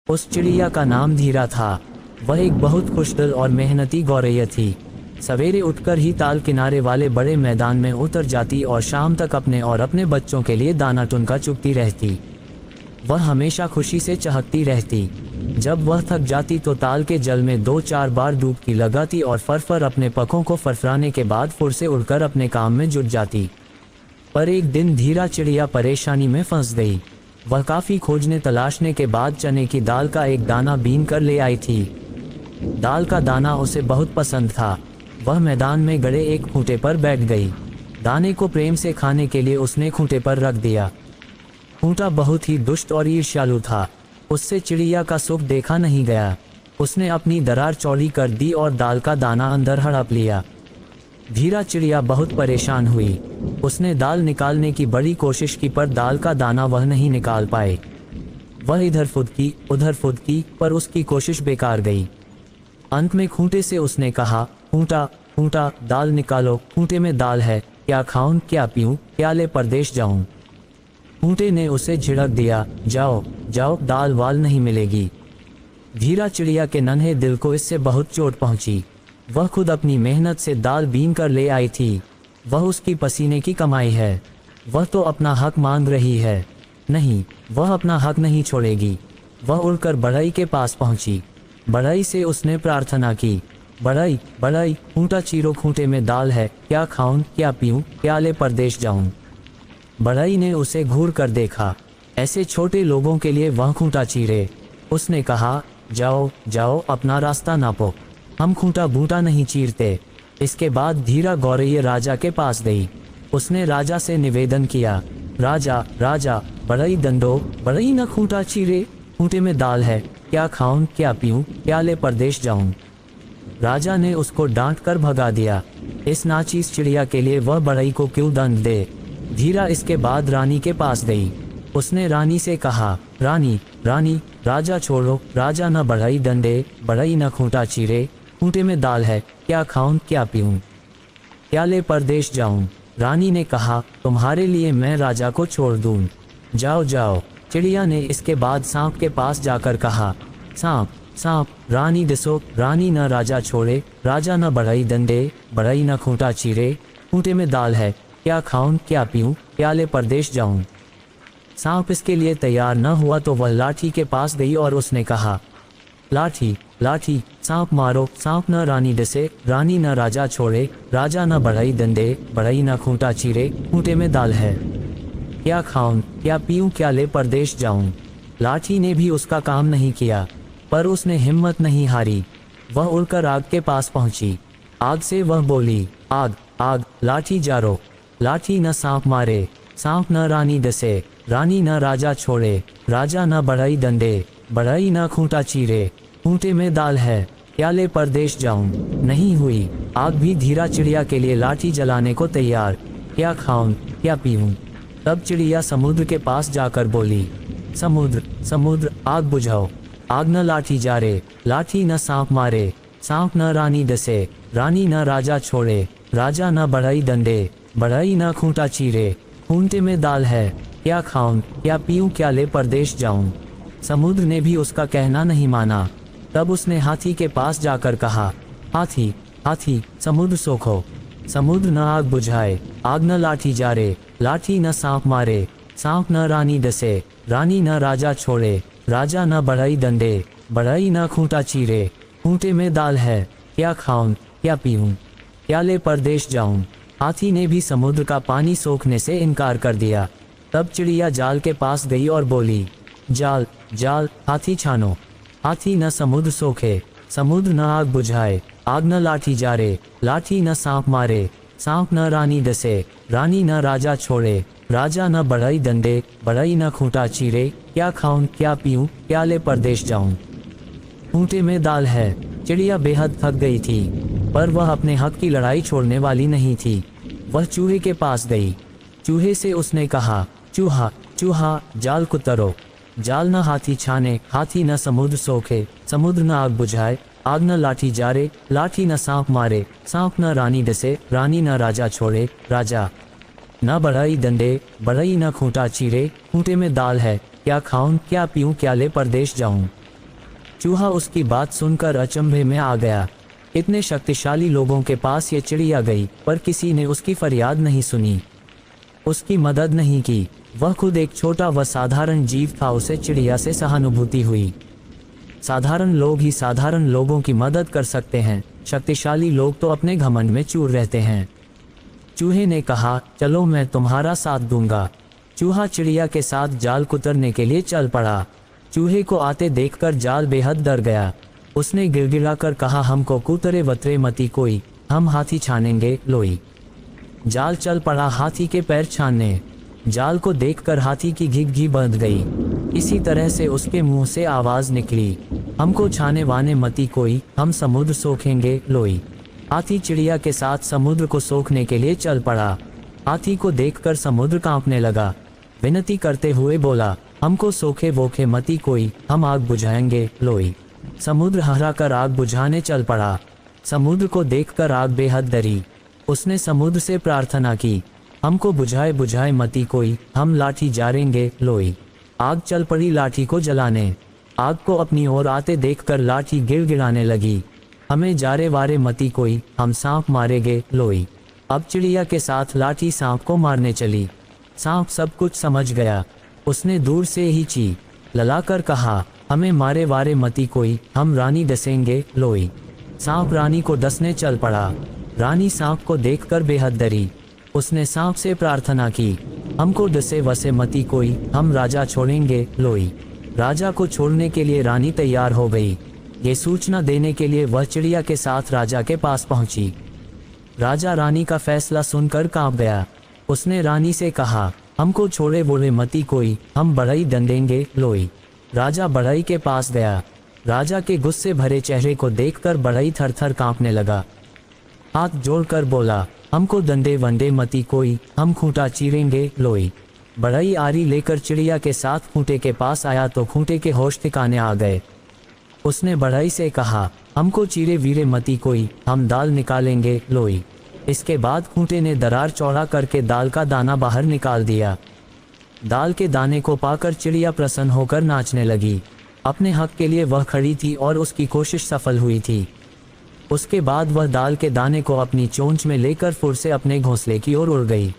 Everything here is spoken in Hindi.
उस चिड़िया का नाम धीरा था। वह एक बहुत खुशदिल और मेहनती गौरैया थी। सवेरे उठकर ही ताल किनारे वाले बड़े मैदान में उतर जाती और शाम तक अपने और अपने बच्चों के लिए दाना टुनका चुगती रहती। वह हमेशा खुशी से चहकती रहती। जब वह थक जाती तो ताल के जल में 2-4 बार डुबकी लगाती और फरफर अपने पंखों को फरफराने के बाद फुर से उड़कर अपने काम में जुट जाती। पर एक दिन धीरा चिड़िया परेशानी में फंस गई। वह काफ़ी खोजने तलाशने के बाद चने की दाल का एक दाना बीन कर ले आई थी। दाल का दाना उसे बहुत पसंद था। वह मैदान में गड़े एक खूंटे पर बैठ गई। दाने को प्रेम से खाने के लिए उसने खूंटे पर रख दिया। खूंटा बहुत ही दुष्ट और ईर्ष्यालु था। उससे चिड़िया का सुख देखा नहीं गया। उसने अपनी दरार चौड़ी कर दी और दाल का दाना अंदर हड़प लिया। धीरा चिड़िया बहुत परेशान हुई। उसने दाल निकालने की बड़ी कोशिश की पर दाल का दाना वह नहीं निकाल पाए। वह इधर फुदकी उधर फुदकी पर उसकी कोशिश बेकार गई। अंत में खूंटे से उसने कहा, खूंटा खूंटा दाल निकालो, खूंटे में दाल है, क्या खाऊं क्या पीऊं, क्या ले परदेश जाऊं। खूंटे ने उसे झिड़क दिया, जाओ जाओ दाल वाल नहीं मिलेगी। धीरा चिड़िया के नन्हे दिल को इससे बहुत चोट पहुंची। वह खुद अपनी मेहनत से दाल बीन कर ले आई थी। वह उसकी पसीने की कमाई है। वह तो अपना हक मांग रही है। नहीं, वह अपना हक नहीं छोड़ेगी। वह उड़कर बढ़ई के पास पहुंची। बढ़ई से उसने प्रार्थना की, बढ़ई बढ़ई खूंटा चीरो, खूंटे में दाल है, क्या खाऊं क्या पीऊं, क्या ले परदेश जाऊं। बढ़ई ने उसे घूर कर देखा। ऐसे छोटे लोगों के लिए वह खूंटा चीरे। उसने कहा, जाओ जाओ अपना रास्ता नापो, हम खूंटा बूटा नहीं चीरते। इसके बाद धीरा गौरैया राजा के पास गई। उसने राजा से निवेदन किया, राजा राजा बढ़ई दंडो, बढ़ई न खूंटा चीरे, खूंटे में दाल है, क्या खाऊं क्या पीऊं, क्या ले परदेश जाऊं। राजा ने उसको डांट कर भगा दिया। इस नाचीस चिड़िया के लिए वह बढ़ई को क्यों दंड दे। धीरा इसके बाद रानी के पास गई। उसने रानी से कहा, रानी रानी राजा छोड़ो, राजा न बढ़ई दंडे, बढ़ई न खूंटा चीरे, खूंटे में दाल है, क्या खाऊं क्या पीऊं, क्या ले परदेश जाऊं। रानी ने कहा, तुम्हारे लिए मैं राजा को छोड़ दूं, जाओ जाओ। चिड़िया ने इसके बाद सांप के पास जाकर कहा, सांप सांप रानी दिसो, रानी न राजा छोड़े, राजा न बढ़ई दंडे, बढ़ई न खूंटा चीरे, खूंटे में दाल है, क्या खाऊं क्या पीऊं, क्या ले परदेश जाऊं। सांप इसके लिए तैयार न हुआ तो वह लाठी के पास गई और उसने कहा, लाठी लाठी सांप मारो, सांप न रानी डसे, रानी न राजा छोड़े, राजा न बढ़ई दंडे, बढ़ई न खूंटा चीरे, खूंटे में दाल है, क्या खाऊं क्या पीऊं, क्या ले परदेश जाऊं। लाठी ने भी उसका काम नहीं किया, पर उसने हिम्मत नहीं हारी। वह उड़कर आग के पास पहुंची। आग से वह बोली, आग आग लाठी जारो, लाठी न सांप मारे, सांप न रानी डसे, रानी न राजा छोड़े, राजा न बढ़ई दंडे, बढ़ई न खूंटा चीरे, खूंटे में दाल है, क्या ले परदेश जाऊं। नहीं हुई। आग भी धीरा चिड़िया के लिए लाठी जलाने को तैयार, क्या खाऊं क्या पीऊं। तब चिड़िया समुद्र के पास जाकर बोली, समुद्र समुद्र आग बुझाओ, आग न लाठी जारे, लाठी न सांप मारे, सांप न रानी डसे, रानी न राजा छोड़े, राजा न बढ़ई दंडे, बढ़ई न खूंटा चीरे, खूंटे में दाल है, क्या खाऊं क्या पीऊं, क्या ले परदेश जाऊं। समुद्र ने भी उसका कहना नहीं माना। तब उसने हाथी के पास जाकर कहा, हाथी हाथी समुद्र सोखो, समुद्र न आग बुझाए, आग न लाठी जारे, लाठी न सांप मारे, सांप न रानी डसे, रानी न राजा छोड़े, राजा न बढ़ई दंडे, बढ़ई न खूंटा चीरे, खूंटे में दाल है, क्या खाऊं क्या पीऊं, क्या ले परदेश जाऊं। हाथी ने भी समुद्र का पानी सोखने से इनकार कर दिया। तब चिड़िया जाल के पास गई और बोली, जाल जाल हाथी छानो, हाथी न समुद्र सोखे, समुद्र न आग बुझाए, आग न लाठी जारे, लाठी न सांप मारे, सांप न रानी डसे, रानी न राजा छोड़े, राजा न बढ़ई दंडे, बढ़ई न खूंटा चीरे, क्या खाऊं क्या पीऊं, क्या ले परदेश जाऊं। खूंटे में दाल है। चिड़िया बेहद थक गई थी, पर वह अपने हक की लड़ाई छोड़ने वाली नहीं थी। वह चूहे के पास गई। चूहे से उसने कहा, चूहा चूहा जाल को तरो, जाल न हाथी छाने, हाथी न समुद्र सोखे, समुद्र न आग बुझाए, आग न लाठी जारे, लाठी न सांप मारे, सांप न रानी डसे, रानी न राजा छोड़े, राजा न बढ़ई दंडे, बढ़ई न खूंटा चीरे, खूंटे में दाल है, क्या खाऊं क्या पीऊं, क्या ले परदेश जाऊं। चूहा उसकी बात सुनकर अचंभे में आ गया। इतने शक्तिशाली लोगों के पास ये चिड़िया गई, पर किसी ने उसकी फरियाद नहीं सुनी, उसकी मदद नहीं की। वह खुद एक छोटा व साधारण जीव था, उसे चिड़िया से सहानुभूति हुई। साधारण लोग ही साधारण लोगों की मदद कर सकते हैं, शक्तिशाली लोग तो अपने घमंड में चूर रहते हैं। चूहे ने कहा, चलो मैं तुम्हारा साथ दूंगा। चूहा चिड़िया के साथ जाल कुतरने के लिए चल पड़ा। चूहे को आते देखकर जाल बेहद डर गया। उसने गिड़गिड़ाकर कहा, हमको कुतरे वतरे मती कोई, हम हाथी छानेंगे लोई। जाल चल पड़ा हाथी के पैर छानने। जाल को देखकर हाथी की घिघी बंध गई। इसी तरह से उसके मुंह से आवाज निकली, हमको छाने वाने मती कोई, हम समुद्र सोखेंगे लोई। हाथी चिड़िया के साथ समुद्र को सोखने के लिए चल पड़ा। हाथी को देखकर समुद्र कांपने लगा। विनती करते हुए बोला, हमको सोखे वोखे मती कोई, हम आग बुझाएंगे लोई। समुद्र हराकर आग बुझाने चल पड़ा। समुद्र को देखकर आग बेहद डरी। उसने समुद्र से प्रार्थना की, हमको बुझाए बुझाए मती कोई, हम लाठी जारेंगे लोई। आग चल पड़ी लाठी को जलाने। आग को अपनी ओर आते देखकर लाठी गिड़गिड़ाने लगी, हमें जारे वारे मती कोई, हम सांप मारेंगे लोई। अब चिड़िया के साथ लाठी सांप को मारने चली। सांप सब कुछ समझ गया। उसने दूर से ही ची ललाकर कहा, हमें मारे वारे मती कोई, हम रानी डसेंगे लोई। सांप रानी को डसने चल पड़ा। रानी सांप को देखकर बेहद डरी। उसने सांप से प्रार्थना की, हमको डसे वसे मती कोई, हम राजा छोड़ेंगे लोई। राजा को छोड़ने के लिए रानी तैयार हो गई। ये सूचना देने के लिए वह चिड़िया के साथ राजा के पास पहुंची। राजा रानी का फैसला सुनकर कांप गया। उसने रानी से कहा, हमको छोड़े बोले मती कोई, हम बढ़ई दंडेंगे लोई। राजा बढ़ई के पास गया। राजा के गुस्से भरे चेहरे को देखकर बढ़ई थर थर कांपने लगा। हाथ जोड़कर बोला, हमको दंडे वंडे मती कोई, हम खूंटा चीरेंगे लोई। बढ़ई आरी लेकर चिड़िया के साथ खूंटे के पास आया तो खूंटे के होश ठिकाने आ गए। उसने बढ़ई से कहा, हमको चीरे वीरे मती कोई, हम दाल निकालेंगे लोई। इसके बाद खूंटे ने दरार चौड़ा करके दाल का दाना बाहर निकाल दिया। दाल के दाने को पाकर चिड़िया प्रसन्न होकर नाचने लगी। अपने हक के लिए वह खड़ी थी और उसकी कोशिश सफल हुई थी। उसके बाद वह दाल के दाने को अपनी चोंच में लेकर फुर से अपने घोंसले की ओर उड़ गई।